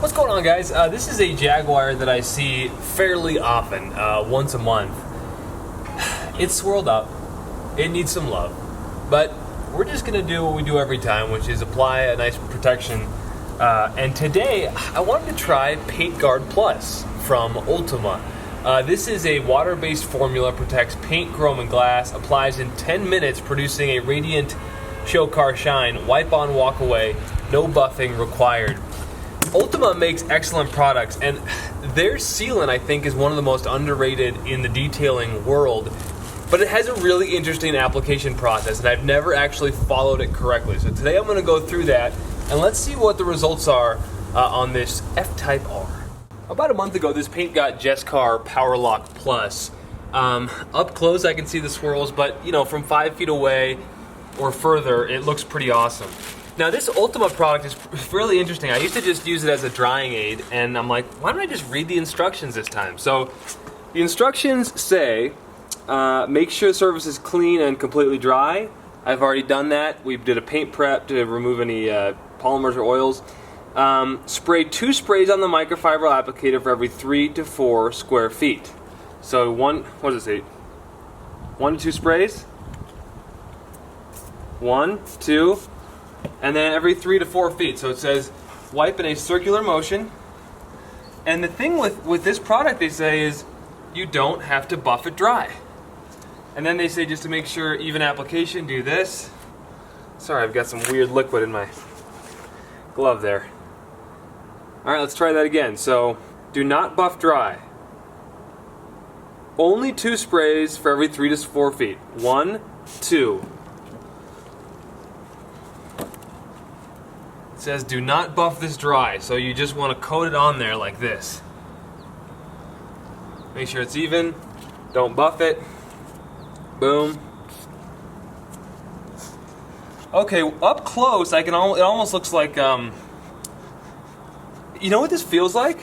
What's going on, guys? This is a Jaguar that I see fairly often, once a month. It's swirled up. It needs some love. But we're just going to do what we do every time, which is apply a nice protection. And today, I wanted to try Paint Guard Plus from Ultima. This is a water-based formula, protects paint, chrome, and glass, applies in 10 minutes, producing a radiant show car shine, wipe on, walk away, no buffing required. Ultima makes excellent products, and their sealant, I think, is one of the most underrated in the detailing world, but it has a really interesting application process, and I've never actually followed it correctly. So today I'm going to go through that, and let's see what the results are on this F-Type R. About a month ago, this paint got Jescar Power Lock Plus. Up close, I can see the swirls, but you know, from 5 feet away or further, it looks pretty awesome. Now, this Ultima product is really interesting. I used to just use it as a drying aid, and I'm like, why don't I just read the instructions this time? So, the instructions say, make sure the surface is clean and completely dry. I've already done that. We did a paint prep to remove any polymers or oils. Spray 2 sprays on the microfiber applicator for every 3 to 4 square feet. So what does it say? 1 to 2 sprays? 1, 2, and then every 3 to 4 feet. So it says wipe in a circular motion. And the thing with this product, they say, is you don't have to buff it dry. And then they say, just to make sure even application, do this. Sorry, I've got some weird liquid in my glove there. All right, let's try that again. So, do not buff dry. Only 2 sprays for every 3 to 4 feet. 1, 2. It says do not buff this dry, so you just want to coat it on there like this. Make sure it's even. Don't buff it. Boom. Okay, up close, it almost looks like, you know what this feels like?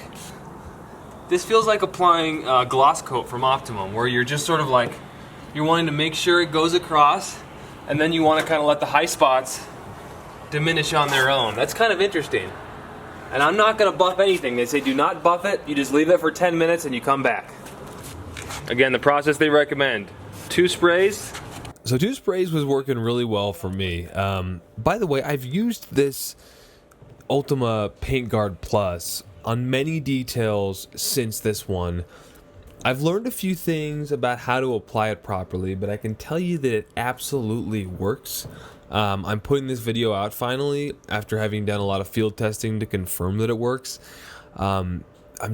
This feels like applying gloss coat from Optimum, where you're just sort of like, you're wanting to make sure it goes across, and then you want to kind of let the high spots diminish on their own. That's kind of interesting. And I'm not going to buff anything. They say do not buff it, you just leave it for 10 minutes and you come back. Again, the process they recommend. 2 sprays. So 2 sprays was working really well for me. By the way, I've used this Ultima Paint Guard Plus on many details since this one. I've learned a few things about how to apply it properly, but I can tell you that it absolutely works. I'm putting this video out finally after having done a lot of field testing to confirm that it works. I'm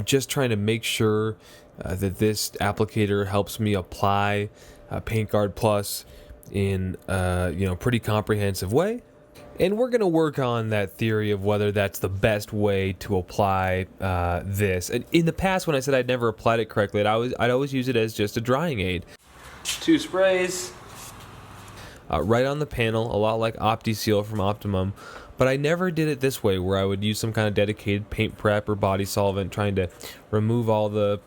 just trying to make sure that this applicator helps me apply Paint Guard Plus in pretty comprehensive way. And we're going to work on that theory of whether that's the best way to apply this. And in the past, when I said I'd never applied it correctly, I'd always use it as just a drying aid. 2 sprays. Right on the panel, a lot like OptiSeal from Optimum, but I never did it this way, where I would use some kind of dedicated paint prep or body solvent, trying to remove all the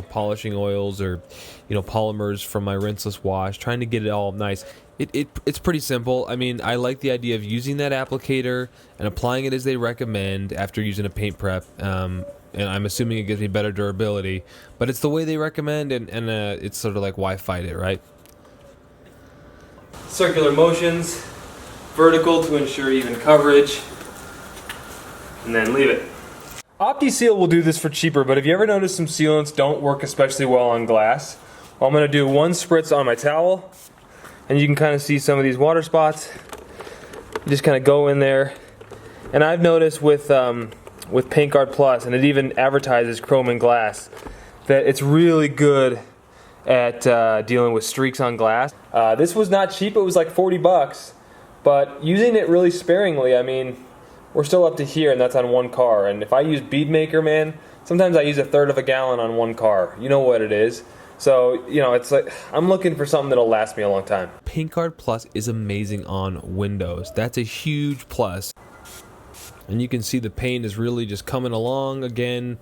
polishing oils or polymers from my rinseless wash, trying to get it all nice. It's pretty simple. I mean, I like the idea of using that applicator and applying it as they recommend after using a paint prep, and I'm assuming it gives me better durability, but it's the way they recommend, and it's sort of like, why fight it, right? Circular motions, vertical to ensure even coverage, and then leave it. OptiSeal will do this for cheaper, but have you ever noticed some sealants don't work especially well on glass? Well, I'm going to do 1 spritz on my towel, and you can kind of see some of these water spots. Just kind of go in there, and I've noticed with Paint Guard Plus, and it even advertises chrome and glass, that it's really good at dealing with streaks on glass. This was not cheap, it was like 40 bucks, but using it really sparingly, I mean, we're still up to here, and that's on 1 car. And if I use Beadmaker, man, sometimes I use 1/3 of a gallon on 1 car. You know what it is. So, it's like, I'm looking for something that'll last me a long time. Paint Guard Plus is amazing on windows. That's a huge plus. And you can see the paint is really just coming along again.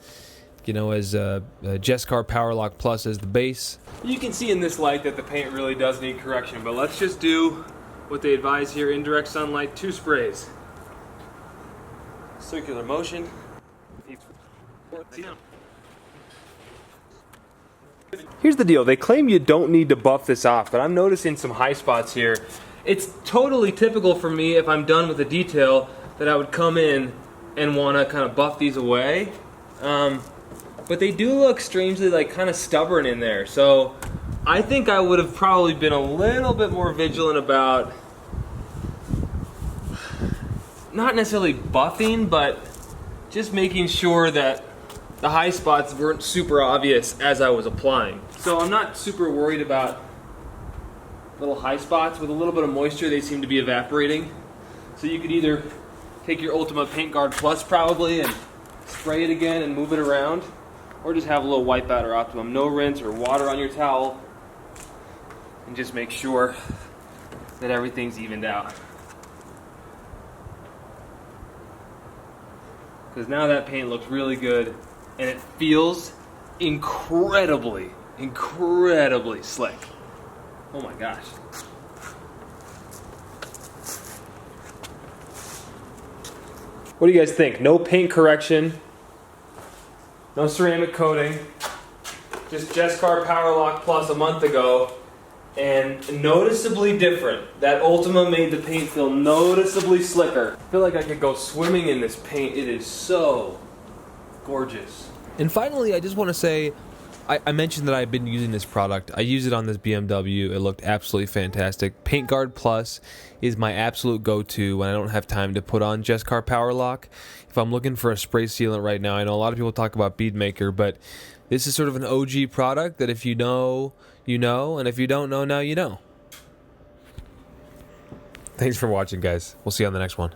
As Jescar Power Lock Plus as the base. You can see in this light that the paint really does need correction, but let's just do what they advise here, indirect sunlight, 2 sprays. Circular motion. Here's the deal. They claim you don't need to buff this off, but I'm noticing some high spots here. It's totally typical for me if I'm done with a detail that I would come in and want to kind of buff these away. But they do look strangely like kind of stubborn in there. So I think I would have probably been a little bit more vigilant about not necessarily buffing, but just making sure that the high spots weren't super obvious as I was applying. So I'm not super worried about little high spots. With a little bit of moisture, they seem to be evaporating. So you could either take your Ultima Paint Guard Plus probably and spray it again and move it around, or just have a little wipeout or Optimum no rinse or water on your towel and just make sure that everything's evened out. Because now that paint looks really good and it feels incredibly slick. Oh my gosh. What do you guys think? No paint correction, no ceramic coating, just Jescar Power Lock Plus a month ago, and noticeably different. That Ultima made the paint feel noticeably slicker. I feel like I could go swimming in this paint. It is so gorgeous. And finally, I just want to say, I mentioned that I've been using this product. I use it on this BMW. It looked absolutely fantastic. Paint Guard Plus is my absolute go-to when I don't have time to put on Jescar Power Lock. If I'm looking for a spray sealant right now, I know a lot of people talk about Beadmaker, but this is sort of an OG product that if you know, you know, and if you don't know, now you know. Thanks for watching, guys. We'll see you on the next one.